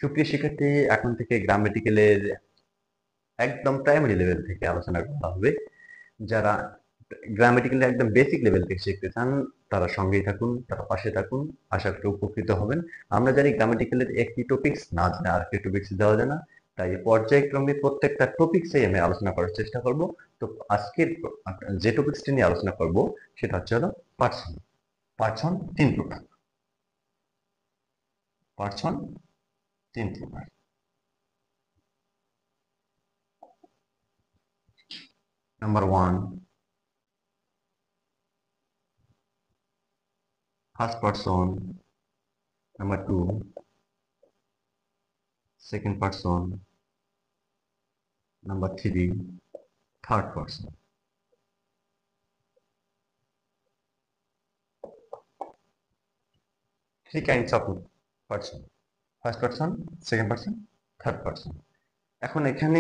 সুপ্রিয় শিক্ষার্থী, এখন থেকে গ্রামাটিক্যালের একদম প্রাইমারি লেভেল থেকে আলোচনা করা হবে। যারা গ্রামাটিক্যালের একদম বেসিক লেভেল থেকে শিখতে চান তারা সঙ্গেই থাকুন, তারা পাশে থাকুন, আশা করি উপকৃত হবেন। আমরা জানি গ্রামাটিক্যালের একটি টপিকস না জানে আরেকটি টপিকস দেওয়া যায় না, তাই পর্যায়ক্রমে প্রত্যেকটা টপিকসেই আমি আলোচনা করার চেষ্টা করব। তো আজকের যে টপিকসটি নিয়ে আলোচনা করব সেটা হচ্ছে হলো পার্সন। পার্সন তিন প্রকার। পার্সন তিন প্রকার। Number one, first person. Number two, second person. Number three, third person. Three kinds of person: first person, second person, third person. এখন এখানে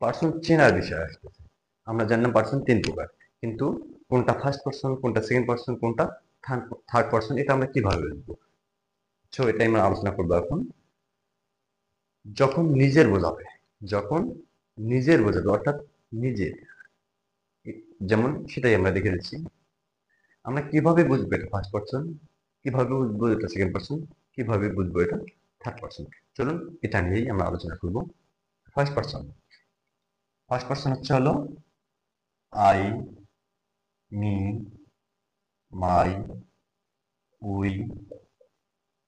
পার্সন চেনার বিষয় আসতেছে। আমরা জানলাম পার্সন তিন প্রকার, কিন্তু কোনটা ফার্স্ট পার্সন, কোনটা সেকেন্ড পার্সন, কোনটা থার্ড পার্সন, এটা আমরা কিভাবে বুঝবো? সো এটাই আমরা আলোচনা করবো এখন। যখন নিজের বোঝাবে, যখন নিজের বোঝাবে অর্থাৎ নিজের, যেমন সেটাই আমরা দেখে দিচ্ছি। আমরা কিভাবে বুঝবো এটা ফার্স্ট পার্সন, কিভাবে বুঝবো এটা সেকেন্ড পার্সন, কিভাবে বুঝবো এটা থার্ড পার্সন? চলুন এটা নিয়েই আমরা আলোচনা করব। First person. ফার্স্ট পার্সন হচ্ছে হলো I, me, my, we,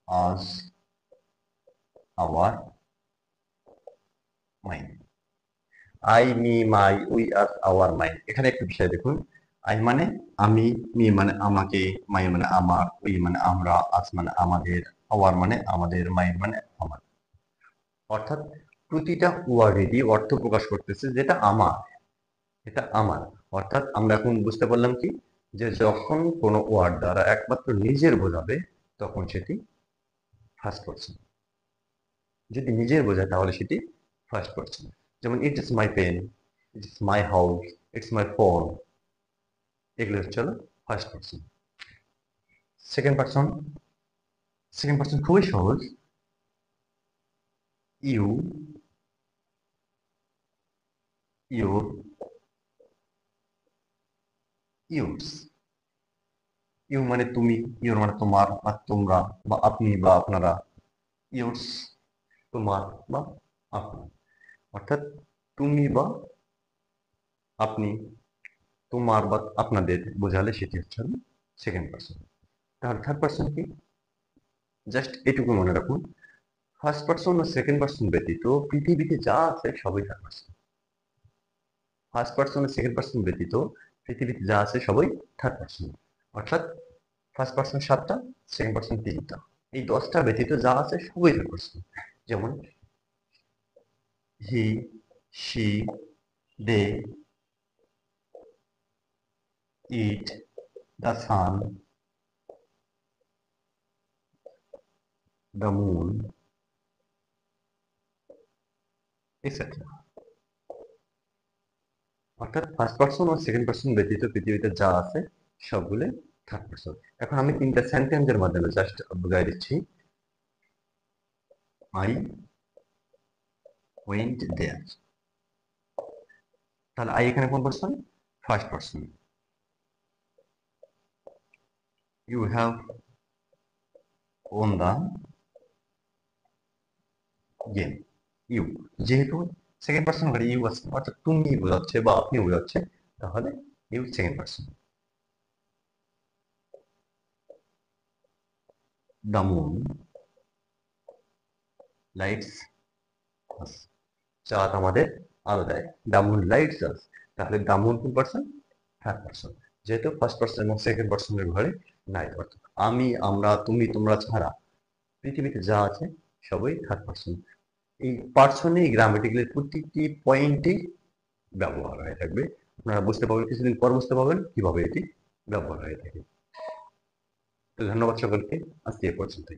us, our, mine. I, me, my, we, us, our, mine. এখানে একটু বিষয় দেখুন। আই মানে আমি, মি মানে আমাকে, মাই মানে আমার, উই মানে আমরা, আস মানে আমাদের, আওয়ার মানে আমাদের, মাইন মানে আমার। অর্থাৎ প্রতিটা ওয়ার্ডেরই অর্থ প্রকাশ করতেছে যেটা আমার, এটা আমার। অর্থাৎ আমরা এখন বুঝতে পারলাম কি, যে যখন কোনো ওয়ার্ড দ্বারা একমাত্র নিজের বোঝাবে তখন সেটি ফার্স্ট পারসন। যদি নিজের বোঝায় তাহলে সেটি ফার্স্ট পারসন। যেমন it is my pen, it is my house, it's my phone, এগুলো হচ্ছে first person. Second person. Second person খুবই সহজ। You, your, yours. ইউ মানে তুমি, ইউর মানে তোমার বা তোমরা বা আপনি বা আপনারা, ইউরস তোমার বা আপনার। অর্থাৎ তুমি বা আপনি, তোমার বা আপনাদের বোঝালে সেটি হচ্ছে সেকেন্ড পার্সন। তাহলে থার্ড পার্সন কি? জাস্ট এটুকু মনে রাখুন, ফার্স্ট পার্সন ও সেকেন্ড পার্সন ব্যতীত পৃথিবীতে যা আছে সবই থার্ড পার্সন। ফার্স্ট পার্সন ও সেকেন্ড পার্সন ব্যতীত পৃথিবীতে যা আছে সবই থার্ড পার্সন। অর্থাৎ ফার্স্ট পার্সন 7টা, সেকেন্ড পার্সন 3টা, এই 10টা ব্যতীত যা আছে সবই থার্ড পার্সন। যেমন he, she, they, it, the sun, the moon, etcetera. অর্থাৎ ফার্স্ট পার্সন ও সেকেন্ড পার্সন ব্যতীত পৃথিবীতে যা আছে সবগুলো থার্ড পার্সন। এখন আমি 3টা সেন্টেন্সের মাধ্যমে জাস্ট বুঝাই দিচ্ছি। I went there. তাহলে আই এখানে কোন person? First person. You have won the game. You, যেহেতু সেকেন্ড পার্সন ঘরে ইউ আছে অর্থাৎ তুমি বোঝাচ্ছে বা আপনি বোঝাচ্ছে, তাহলে you second person. The moon lights us. চাঁদ আমাদের আলো দেয়। The moon lights us. তাহলে দ্য মুন কোন পার্সন? Third person. যেহেতু ফার্স্ট পার্সন এবং সেকেন্ড পার্সনের ঘরে নাই। অর্থাৎ আমি, আমরা, তুমি, তোমরা ছাড়া পৃথিবীতে যা আছে সবই থার্ড পার্সন। এই পার্সনে গ্রামাটিক্যালের প্রতিটি পয়েন্টে ব্যবহার হয়ে থাকবে। আপনারা বুঝতে পারবেন, কিছুদিন পর বুঝতে পারবেন কিভাবে এটি ব্যবহার হয়ে থাকে। তো ধন্যবাদ সকলকে, আজকে এ পর্যন্তই।